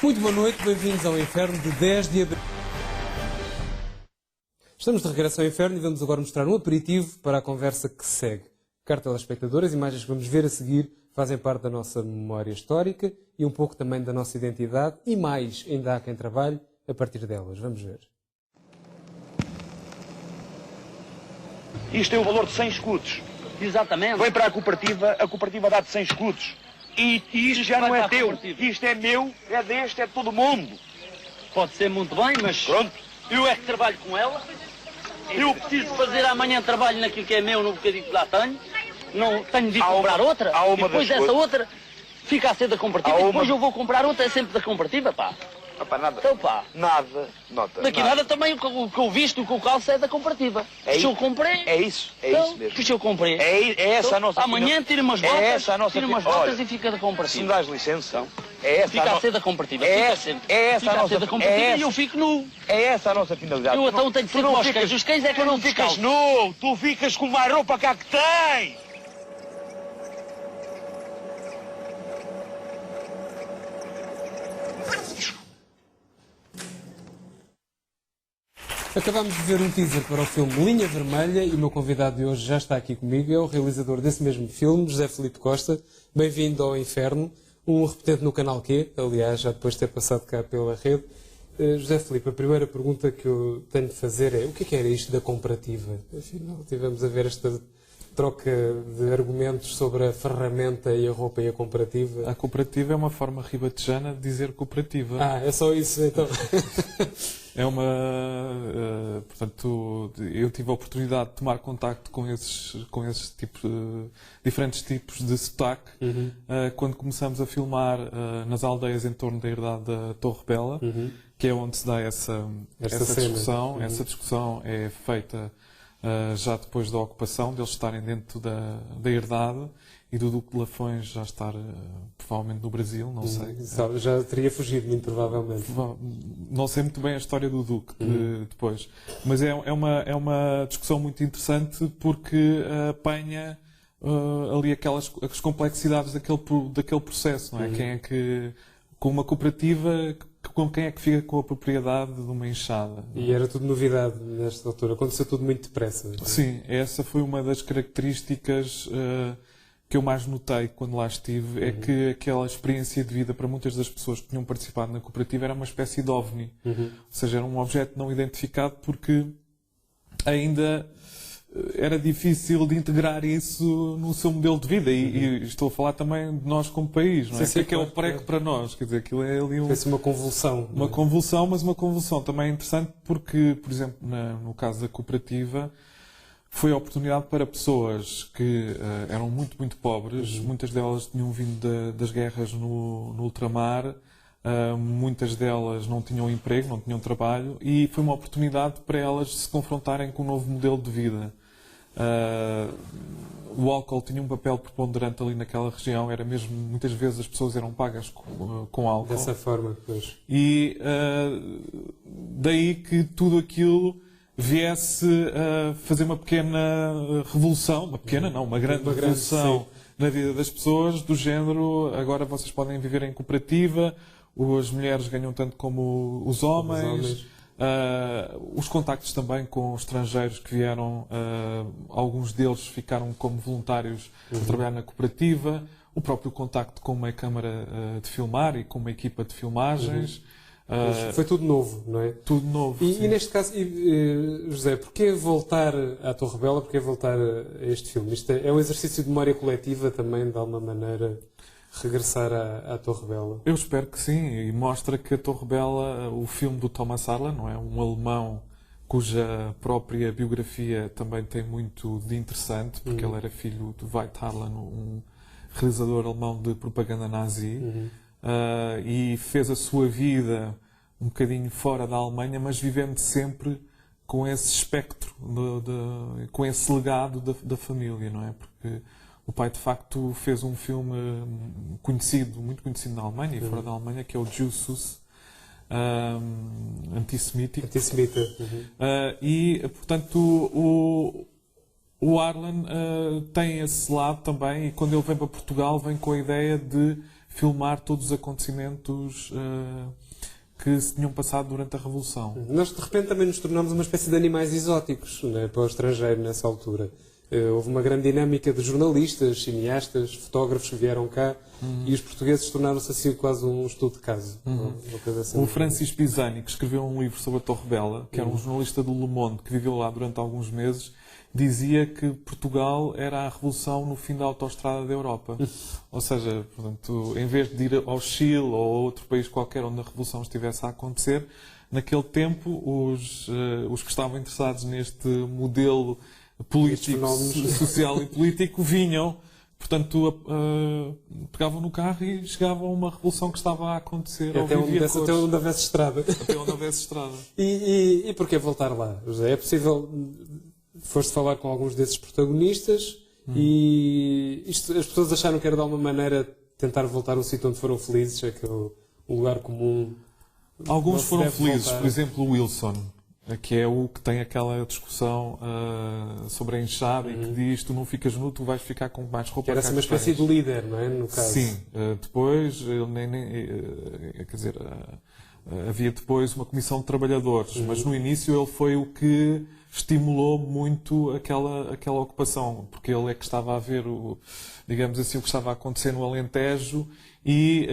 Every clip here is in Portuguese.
Muito boa noite, bem-vindos ao Inferno de 10 de abril. Estamos de regresso ao Inferno e vamos agora mostrar um aperitivo para a conversa que se segue. Caro telespectadores, as imagens que vamos ver a seguir fazem parte da nossa memória histórica e um pouco também da nossa identidade e mais, ainda há quem trabalhe a partir delas. Vamos ver. Isto é o valor de 100 escudos. Exatamente. Vem para a cooperativa dá-te 100 escudos. E isto já não é teu. Isto é meu, é deste, é de todo mundo. Pode ser muito bem, mas Pronto. eu é que trabalho com ela. Eu preciso fazer amanhã trabalho naquilo que é meu, no bocadinho que lá tenho. Não tenho de ir comprar outra. E depois dessa outra fica a ser da cooperativa. E depois eu vou comprar outra, é sempre da cooperativa, pá. Opa, nada. Então, pá. Nada. Nota. Daqui nada também o que eu visto, o que eu calço é da cooperativa. Se eu comprei. É isso. É então, isso mesmo. Pois eu comprei. É essa então, a nossa amanhã tira umas botas. É essa a nossa tira umas Olha, botas e fica da se cooperativa. me dás licença, é essa Fica a ser da cooperativa. É fica essa fica a nossa ser da cooperativa é e eu fico nu. É essa a nossa finalidade. Eu então tenho que ser como os cães. Os cães é que tu não ficas nu, tu ficas com mais roupa cá que tens. Acabámos de ver um teaser para o filme Linha Vermelha e o meu convidado de hoje já está aqui comigo, é o realizador desse mesmo filme, José Filipe Costa. Bem-vindo ao Inferno, um repetente no Canal Q, aliás, já depois de ter passado cá pela rede. José Filipe, a primeira pergunta que eu tenho de fazer é: o que era isto da comparativa? Afinal, tivemos a ver esta troca de argumentos sobre a ferramenta e a roupa e a comparativa. A cooperativa é uma forma ribatejana de dizer cooperativa. Ah, é só isso então. É uma... portanto, eu tive a oportunidade de tomar contacto com esses tipos, diferentes tipos de sotaque quando começamos a filmar nas aldeias em torno da herdade da Torre Bela, que é onde se dá essa discussão. Essa discussão é feita já depois da ocupação, deles estarem dentro da herdade e do Duque de Lafões já estar provavelmente no Brasil, não sei. Já teria fugido, muito provavelmente. Não sei muito bem a história do Duque depois, mas é uma discussão muito interessante porque apanha ali as complexidades daquele processo, não é? Quem é que, com uma cooperativa, com quem é que fica com a propriedade de uma enxada? E era tudo novidade nesta altura, aconteceu tudo muito depressa. Sim, essa foi uma das características que eu mais notei quando lá estive, é que aquela experiência de vida para muitas das pessoas que tinham participado na cooperativa era uma espécie de OVNI. Ou seja, era um objeto não identificado porque ainda era difícil de integrar isso no seu modelo de vida. E estou a falar também de nós como país, não é? Sim, que é o prego para nós. Quer dizer, aquilo é ali Foi-se uma convulsão. uma convulsão, mas uma convulsão também interessante porque, por exemplo, no caso da cooperativa, foi a oportunidade para pessoas que eram muito, muito pobres. Muitas delas tinham vindo das guerras no ultramar. Muitas delas não tinham emprego, não tinham trabalho. E foi uma oportunidade para elas se confrontarem com um novo modelo de vida. O álcool tinha um papel preponderante ali naquela região. Era mesmo, muitas vezes as pessoas eram pagas com álcool. Dessa forma, pois. E daí que tudo aquilo viesse a fazer uma pequena revolução, uma grande revolução na vida das pessoas, do género: agora vocês podem viver em cooperativa, as mulheres ganham tanto como os homens. Os contactos também com estrangeiros que vieram, alguns deles ficaram como voluntários a trabalhar na cooperativa, o próprio contacto com uma câmara de filmar e com uma equipa de filmagens. Foi tudo novo, não é? Tudo novo. E neste caso, José, porquê voltar à Torre Bela? Porquê voltar a este filme? Isto é um exercício de memória coletiva também, de alguma maneira, regressar à Torre Bela? Eu espero que sim, e mostra que a Torre Bela, o filme do Thomas Harlan, não é? Um alemão cuja própria biografia também tem muito de interessante, porque ele era filho de Veit Harlan, um realizador alemão de propaganda nazi. E fez a sua vida um bocadinho fora da Alemanha, mas vivendo sempre com esse espectro, com esse legado da família, não é? Porque o pai, de facto, fez um filme muito conhecido na Alemanha e fora da Alemanha, que é o Justus, antissemita. E, portanto, o Harlan tem esse lado também, e quando ele vem para Portugal, vem com a ideia de filmar todos os acontecimentos que se tinham passado durante a Revolução. Nós, de repente, também nos tornamos uma espécie de animais exóticos, né, para o estrangeiro nessa altura. Houve uma grande dinâmica de jornalistas, cineastas, fotógrafos que vieram cá e os portugueses tornaram-se assim quase um estudo de caso. Uma coisa assim. O Francis Pisani, que escreveu um livro sobre a Torre Bela, que era um jornalista do Le Monde, que viveu lá durante alguns meses, dizia que Portugal era a revolução no fim da autoestrada da Europa. Ou seja, portanto, em vez de ir ao Chile ou a outro país qualquer onde a revolução estivesse a acontecer, naquele tempo os que estavam interessados neste modelo político, social e político vinham, portanto, pegavam no carro e chegavam a uma revolução que estava a acontecer. Até onde houvesse estrada. Até onde houvesse estrada. E porquê voltar lá, José? É possível... Foste falar com alguns desses protagonistas e as pessoas acharam que era de alguma maneira tentar voltar ao sítio onde foram felizes, aquele lugar comum. Alguns foram felizes, voltar. por exemplo, o Wilson, que é o que tem aquela discussão sobre a enxada e que diz: tu não ficas nu, tu vais ficar com mais roupa. Que era assim uma espécie de líder, não é? No caso. Sim, depois quer dizer, havia depois uma comissão de trabalhadores, mas no início ele foi o que estimulou muito aquela ocupação, porque ele é que estava a ver digamos assim, o que estava a acontecer no Alentejo e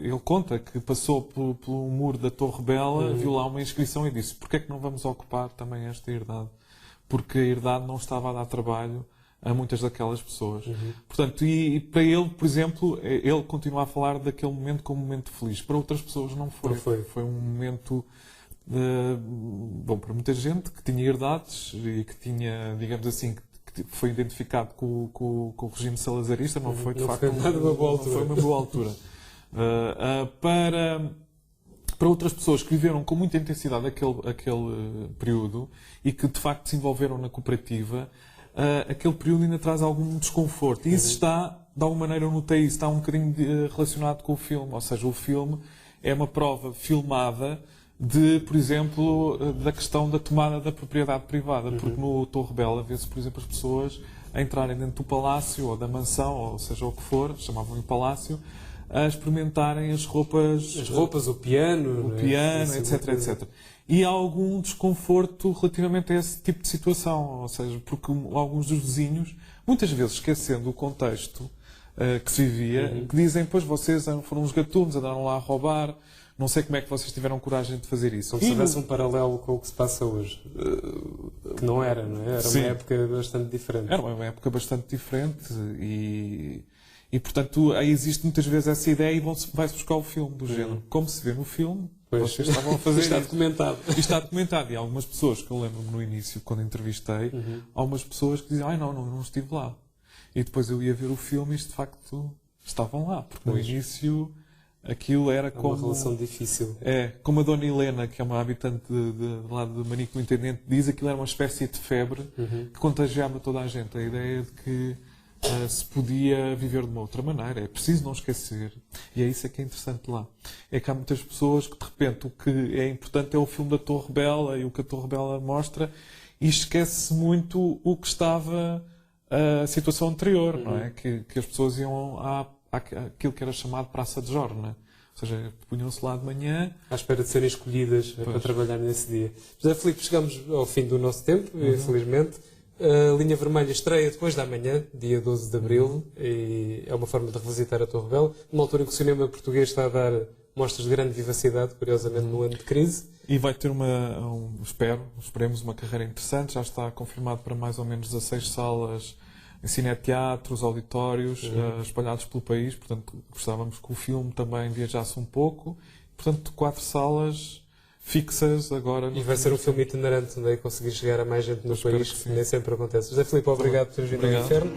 ele conta que passou pelo muro da Torre Bela, viu lá uma inscrição e disse: porquê é que não vamos ocupar também esta herdade? Porque a herdade não estava a dar trabalho a muitas daquelas pessoas. Portanto, e para ele, por exemplo, ele continua a falar daquele momento como um momento feliz. Para outras pessoas não foi. Foi um momento... bom, para muita gente que tinha herdades e que tinha, digamos assim, que foi identificado com o regime salazarista, não foi de facto uma boa altura. Para outras pessoas que viveram com muita intensidade aquele período e que de facto se envolveram na cooperativa, aquele período ainda traz algum desconforto. E isso está, de alguma maneira eu notei isso, está um bocadinho relacionado com o filme. Ou seja, o filme é uma prova filmada por exemplo, da questão da tomada da propriedade privada, porque no Torre Bela vê-se, por exemplo, as pessoas a entrarem dentro do palácio ou da mansão, ou seja o que for, chamavam-lhe palácio, a experimentarem as roupas, o piano, etc. E há algum desconforto relativamente a esse tipo de situação, ou seja, porque alguns dos vizinhos, muitas vezes esquecendo o contexto que se vivia, que dizem: pois vocês foram uns gatunos, andaram lá a roubar. Não sei como é que vocês tiveram coragem de fazer isso. Como se houvesse um paralelo com o que se passa hoje. Que não era, não é? Era Sim. uma época bastante diferente. Era uma época bastante diferente e portanto, aí existe muitas vezes essa ideia e vai-se buscar o filme do género. Como se vê no filme, vocês estavam a fazer está isso. documentado. E está documentado. E há algumas pessoas que eu lembro-me no início, quando entrevistei, há algumas pessoas que dizem: não estive lá. E depois eu ia ver o filme e de facto estavam lá. Porque no início... Aquilo era como... uma relação difícil. Como a Dona Helena, que é uma habitante de lá do Manico do Intendente, diz, aquilo era uma espécie de febre que contagiava toda a gente. A ideia de que se podia viver de uma outra maneira. É preciso não esquecer. E é isso que é interessante lá. É que há muitas pessoas que, de repente, o que é importante é o filme da Torre Bela e o que a Torre Bela mostra, e esquece-se muito o que estava a situação anterior, não é? Que as pessoas iam àquilo que era chamado Praça de Jorge, não é? Ou seja, punham-se lá de manhã... À espera de serem escolhidas para trabalhar nesse dia. José Filipe, chegamos ao fim do nosso tempo, infelizmente. A Linha Vermelha estreia depois da manhã, dia 12 de Abril, e é uma forma de revisitar a Torre Bela, numa altura em que o cinema português está a dar mostras de grande vivacidade, curiosamente no ano de crise. E vai ter esperemos uma carreira interessante, já está confirmado para mais ou menos 16 salas em cineteatros, auditórios, espalhados pelo país, portanto gostávamos que o filme também viajasse um pouco, portanto 4 salas fixas agora. E vai ser um filme itinerante, onde conseguir chegar a mais gente no país, que nem sempre acontece. José Filipe, obrigado por ter vindo ao Inferno.